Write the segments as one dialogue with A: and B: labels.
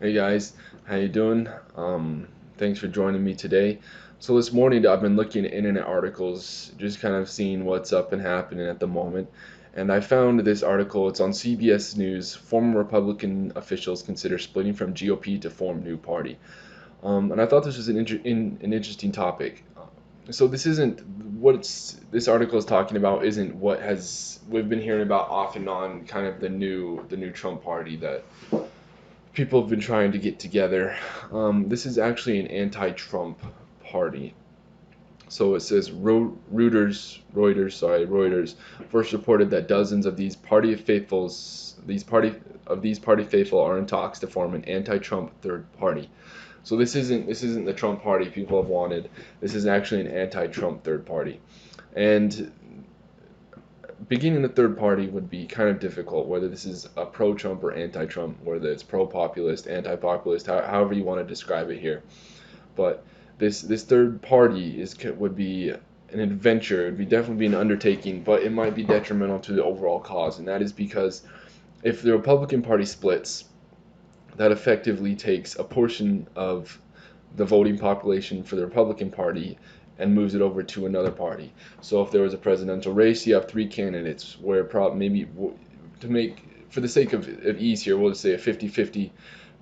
A: Hey guys, how you doing? Thanks for joining me today. So this morning I've been looking at internet articles, just kind of seeing what's up and happening at the moment. And I found this article, it's on CBS News. Former Republican officials consider splitting from GOP to form new party. And I thought this was an interesting topic. So this isn't this article is talking about isn't what has we've been hearing about off and on, kind of the new Trump party that people have been trying to get together. This is actually an anti-Trump party. So it says Reuters first reported that dozens of these party faithful are in talks to form an anti-Trump third party. So this isn't the Trump party people have wanted. This is actually an anti-Trump third party, and beginning a third party would be kind of difficult, whether this is a pro-Trump or anti-Trump, whether it's pro-populist, anti-populist, however you want to describe it here. But this third party would be an adventure. It would be definitely be an undertaking, but it might be detrimental to the overall cause, and that is because if the Republican Party splits, that effectively takes a portion of the voting population for the Republican Party and moves it over to another party. So if there was a presidential race, you have three candidates where maybe to make for the sake of ease here, we'll just say a 50-50,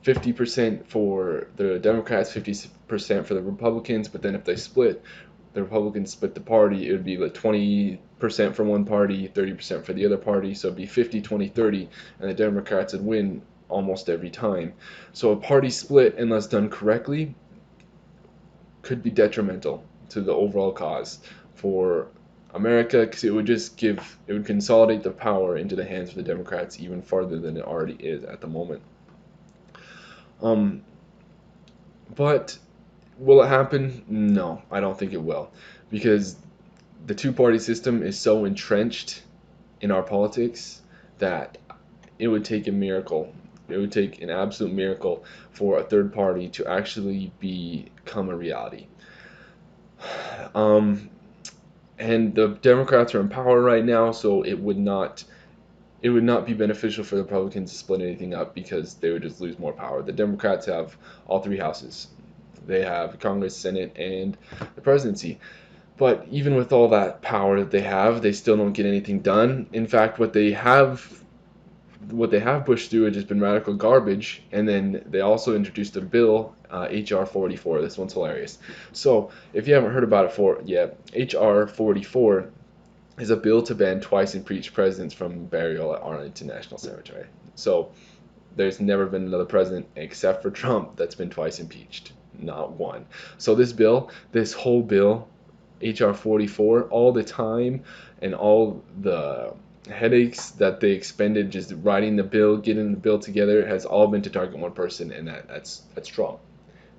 A: 50% for the Democrats, 50% for the Republicans, but then if they split, the Republicans split the party, it would be like 20% for one party, 30% for the other party, so it'd be 50, 20, 30, and the Democrats would win almost every time. So a party split, unless done correctly, could be detrimental to the overall cause for America because it would consolidate the power into the hands of the Democrats even farther than it already is at the moment. Um, but will it happen? No, I don't think it will, because the two-party system is so entrenched in our politics that it would take a miracle. It would take an absolute miracle for a third party to actually become a reality. Um, and the Democrats are in power right now, so it would not be beneficial for the Republicans to split anything up because they would just lose more power. The Democrats have all three houses. They have Congress, Senate, and the presidency. But even with all that power that they have, they still don't get anything done. In fact, what they have pushed through has just been radical garbage. And then they also introduced a bill, HR 44. This one's hilarious. So if you haven't heard about it yet, HR 44 is a bill to ban twice impeached presidents from burial at Arlington National Cemetery. So there's never been another president except for Trump that's been twice impeached. Not one. So this whole bill, HR 44, all the time and all the headaches that they expended just writing the bill, getting the bill together, has all been to target one person, and that's Trump.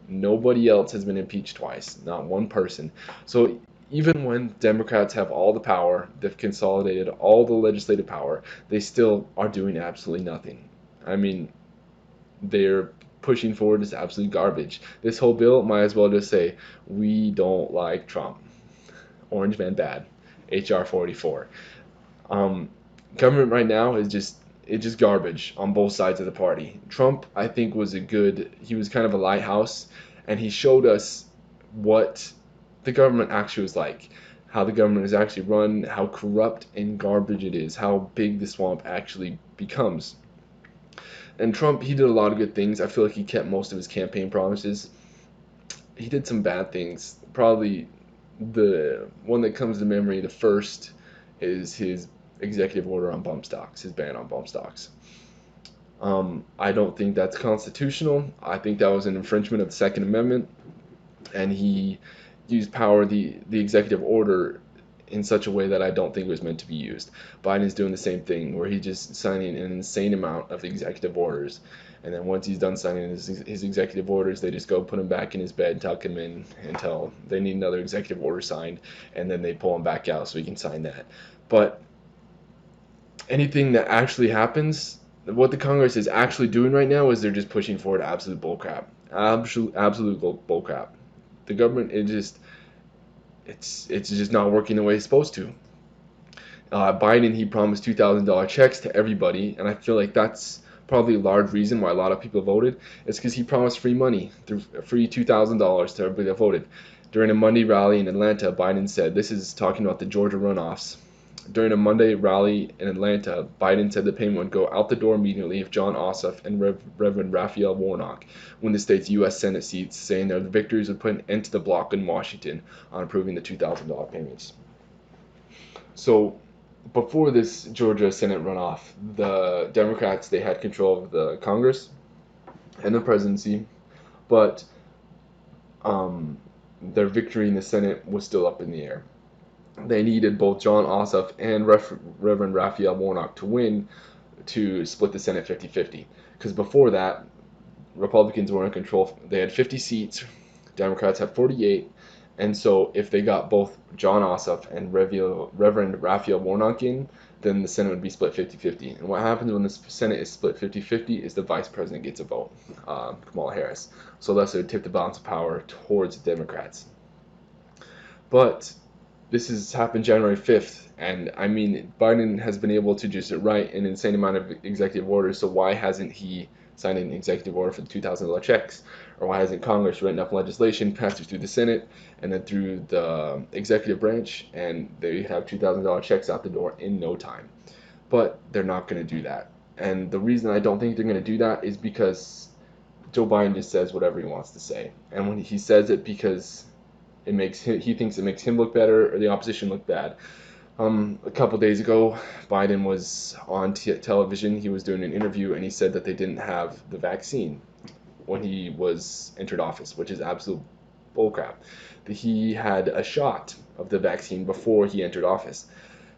A: Nobody else has been impeached twice, not one person. So even when Democrats have all the power, they've consolidated all the legislative power, they still are doing absolutely nothing. I mean, they're pushing forward is absolute garbage. This whole bill might as well just say, we don't like Trump. Orange man bad. HR 44. Um, Government right now is just garbage on both sides of the party. Trump, I think, he was kind of a lighthouse, and he showed us what the government actually was like, how the government is actually run, how corrupt and garbage it is, how big the swamp actually becomes. And Trump, he did a lot of good things. I feel like he kept most of his campaign promises. He did some bad things. Probably the one that comes to memory, the first, is his executive order on bump stocks, his ban on bump stocks. I don't think that's constitutional. I think that was an infringement of the Second Amendment, and he used the executive order, in such a way that I don't think it was meant to be used. Biden is doing the same thing, where he's just signing an insane amount of executive orders, and then once he's done signing his executive orders, they just go put him back in his bed, tuck him in until they need another executive order signed, and then they pull him back out so he can sign that. But anything that actually happens, what the Congress is actually doing right now is they're just pushing forward absolute bullcrap, absolute bullcrap. The government is just it's just not working the way it's supposed to. Biden, he promised $2,000 checks to everybody, and I feel like that's probably a large reason why a lot of people voted is because he promised free money, through free $2,000 to everybody that voted. During a Monday rally in Atlanta, Biden said, this is talking about the Georgia runoffs. During a Monday rally in Atlanta, Biden said the payment would go out the door immediately if Jon Ossoff and Reverend Raphael Warnock win the state's U.S. Senate seats, saying their victories would put an end to the block in Washington on approving the $2,000 payments. So before this Georgia Senate runoff, the Democrats, they had control of the Congress and the presidency, but their victory in the Senate was still up in the air. They needed both Jon Ossoff and Reverend Raphael Warnock to win to split the Senate 50-50. Because before that, Republicans were in control. They had 50 seats, Democrats had 48, and so if they got both Jon Ossoff and Reverend Raphael Warnock in, then the Senate would be split 50-50. And what happens when the Senate is split 50-50 is the vice president gets a vote, Kamala Harris. So thus it would tip the balance of power towards the Democrats. But this has happened January 5th, and I mean, Biden has been able to just write an insane amount of executive orders, so why hasn't he signed an executive order for the $2,000 checks? Or why hasn't Congress written up legislation, passed it through the Senate, and then through the executive branch, and they have $2,000 checks out the door in no time? But they're not going to do that. And the reason I don't think they're going to do that is because Joe Biden just says whatever he wants to say. And when he says it because he thinks it makes him look better or the opposition look bad. A couple days ago, Biden was on television. He was doing an interview, and he said that they didn't have the vaccine when he was entered office, which is absolute bullcrap. That he had a shot of the vaccine before he entered office.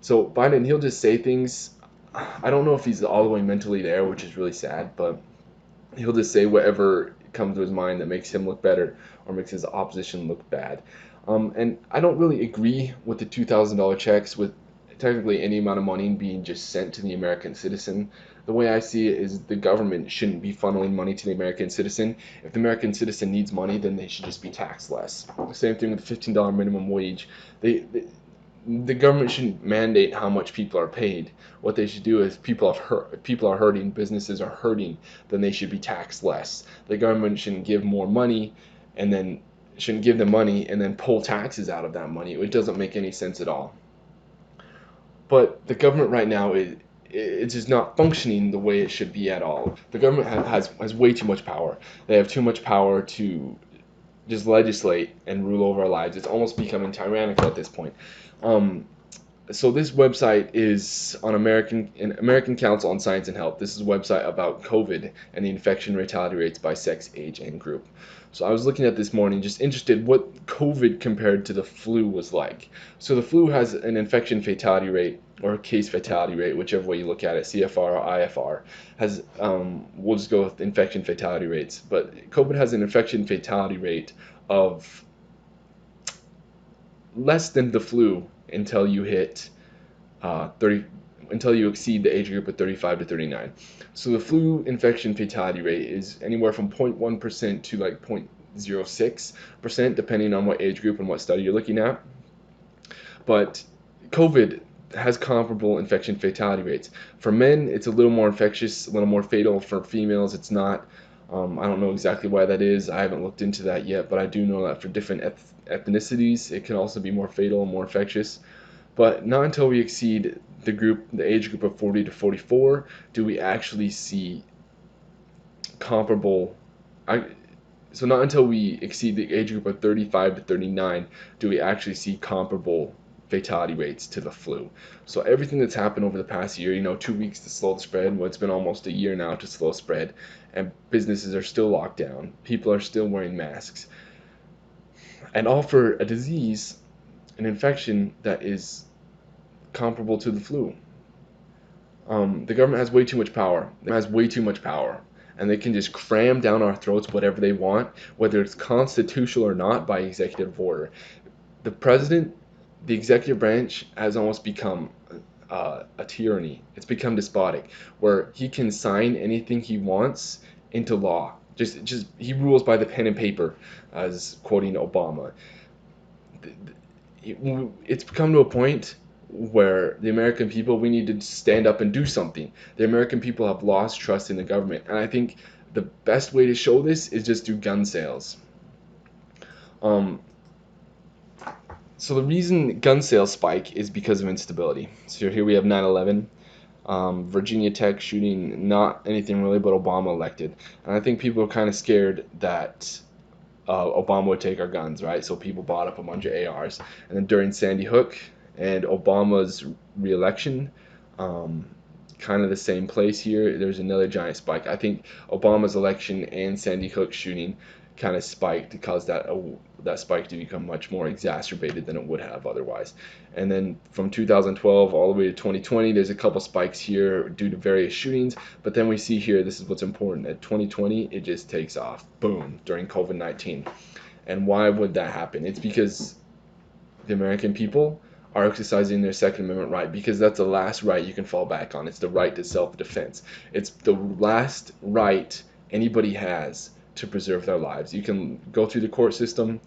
A: So Biden, he'll just say things. I don't know if he's all the way mentally there, which is really sad, but he'll just say whatever comes to his mind that makes him look better or makes his opposition look bad. And I don't really agree with the $2,000 checks, with technically any amount of money being just sent to the American citizen. The way I see it is the government shouldn't be funneling money to the American citizen. If the American citizen needs money, then they should just be taxed less. Same thing with the $15 minimum wage. The government shouldn't mandate how much people are paid. What they should do is people are hurting, businesses are hurting, then they should be taxed less. The government shouldn't give more money and then shouldn't give them money and then pull taxes out of that money. It doesn't make any sense at all. But the government right now it's just not functioning the way it should be at all. The government has way too much power. They have too much power to just legislate and rule over our lives. It's almost becoming tyrannical at this point. So this website is on American Council on Science and Health. This is a website about COVID and the infection fatality rates by sex, age, and group. So I was looking at this morning, just interested what COVID compared to the flu was like. So the flu has an infection fatality rate, or case fatality rate, whichever way you look at it, CFR or IFR, has, we'll just go with infection fatality rates. But COVID has an infection fatality rate of less than the flu until you hit until you exceed the age group of 35 to 39. So the flu infection fatality rate is anywhere from 0.1% to like 0.06%, depending on what age group and what study you're looking at. But COVID has comparable infection fatality rates. For men, it's a little more infectious, a little more fatal. For females, it's not. I don't know exactly why that is. I haven't looked into that yet, but I do know that for different ethnicities, it can also be more fatal and more infectious. But not until we exceed the age group of 40 to 44, do we actually see comparable. So not until we exceed the age group of 35 to 39 do we actually see comparable fatality rates to the flu. So everything that's happened over the past year, 2 weeks to slow the spread, well, it's been almost a year now to slow spread, and businesses are still locked down. People are still wearing masks. And all for a disease, an infection that is comparable to the flu. The government has way too much power. It has way too much power. And they can just cram down our throats whatever they want, whether it's constitutional or not, by executive order. The president, the executive branch, has almost become a tyranny. It's become despotic, where he can sign anything he wants into law. Just he rules by the pen and paper, as quoting Obama. It's come to a point where the American people, we need to stand up and do something. The American people have lost trust in the government, and I think the best way to show this is just through gun sales. Um, so the reason gun sales spike is because of instability. So here we have 9/11, Virginia Tech shooting, not anything really, but Obama elected, and I think people are kind of scared that Obama would take our guns, right? So people bought up a bunch of ARs. And then during Sandy Hook and Obama's reelection, um, kind of the same place here, there's another giant spike. I think Obama's election and Sandy Hook shooting kind of spiked to cause that spike to become much more exacerbated than it would have otherwise. And then from 2012 all the way to 2020, there's a couple spikes here due to various shootings. But then we see here, this is what's important. At 2020, it just takes off, boom, during COVID-19. And why would that happen? It's because the American people are exercising their Second Amendment right, because that's the last right you can fall back on. It's the right to self-defense. It's the last right anybody has to preserve their lives. You can go through the court system,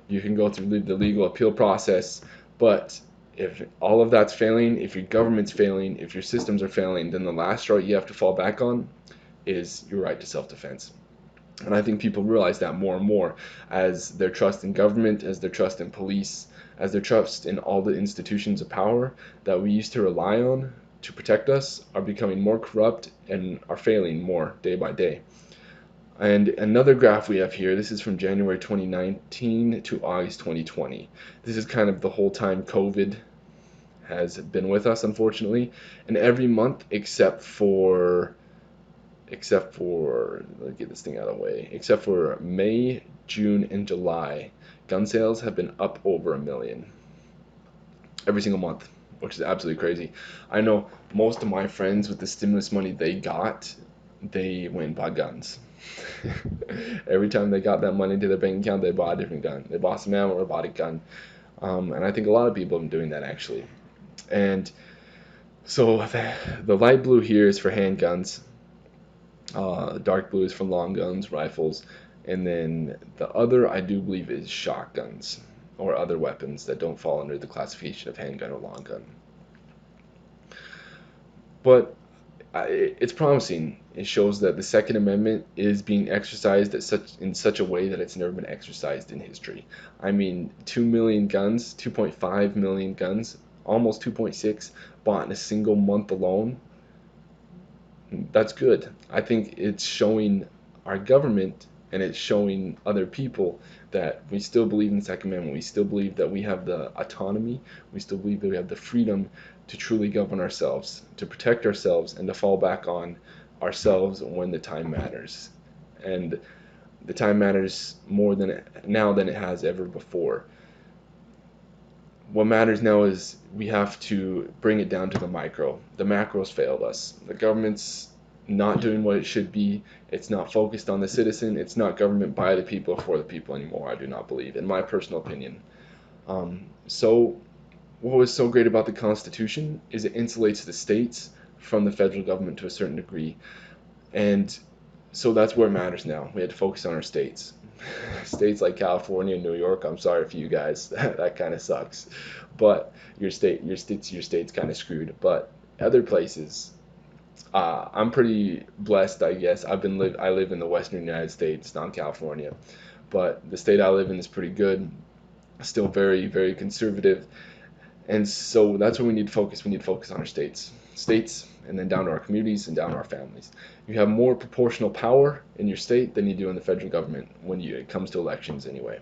A: you can go through the legal appeal process, but if all of that's failing, if your government's failing, if your systems are failing, then the last right you have to fall back on is your right to self-defense. And I think people realize that more and more as their trust in government, as their trust in police, as their trust in all the institutions of power that we used to rely on to protect us are becoming more corrupt and are failing more day by day. And another graph we have here, this is from January 2019 to August 2020. This is kind of the whole time COVID has been with us, unfortunately. And every month let's get this thing out of the way, except for May, June, and July, gun sales have been up over 1 million every single month, which is absolutely crazy. I know most of my friends, with the stimulus money they got, they went and bought guns. Every time they got that money to their bank account, they bought a different gun. They bought some ammo or bought a gun. And I think a lot of people have been doing that, actually. And so the light blue here is for handguns. Dark blue is for long guns, rifles, and then the other, I do believe, is shotguns or other weapons that don't fall under the classification of handgun or long gun. But it's promising. It shows that the Second Amendment is being exercised in such a way that it's never been exercised in history. I mean, 2 million guns, 2.5 million guns, almost 2.6 bought in a single month alone. That's good. I think it's showing our government and it's showing other people that we still believe in the Second Amendment. We still believe that we have the autonomy. We still believe that we have the freedom to truly govern ourselves, to protect ourselves, and to fall back on ourselves when the time matters. And the time matters more now than it has ever before. What matters now is we have to bring it down to the micro. The macros failed us. The government's not doing what it should be. It's not focused on the citizen. It's not government by the people or for the people anymore, I do not believe, in my personal opinion. So what was so great about the Constitution is it insulates the states from the federal government to a certain degree. And so that's where it matters now. We had to focus on our states. States like California and New York, I'm sorry for you guys, that kind of sucks. But your state's kind of screwed. But other places, I'm pretty blessed, I guess. I live in the Western United States, not California, but the state I live in is pretty good. Still very, very conservative, and so that's where we need to focus. We need to focus on our states, and then down to our communities and down to our families. You have more proportional power in your state than you do in the federal government it comes to elections anyway.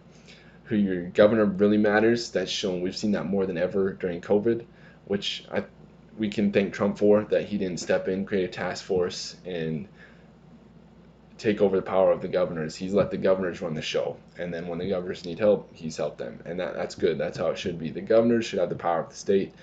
A: Who your governor really matters. That's shown. We've seen that more than ever during COVID, which we can thank Trump for, that he didn't step in, create a task force, and take over the power of the governors. He's let the governors run the show, and then when the governors need help, he's helped them, and that's good. That's how it should be. The governors should have the power of the state,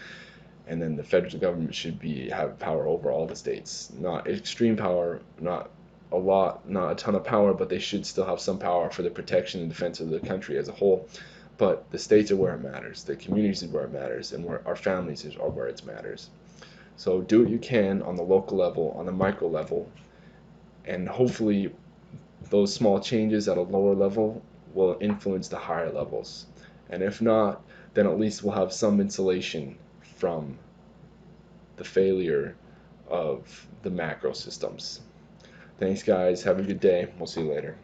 A: and then the federal government should have power over all the states. Not extreme power, not a lot, not a ton of power, but they should still have some power for the protection and defense of the country as a whole. But the states are where it matters. The communities are where it matters, and where our families are where it matters. So do what you can on the local level, on the micro level, and hopefully those small changes at a lower level will influence the higher levels. And if not, then at least we'll have some insulation from the failure of the macro systems. Thanks, guys. Have a good day. We'll see you later.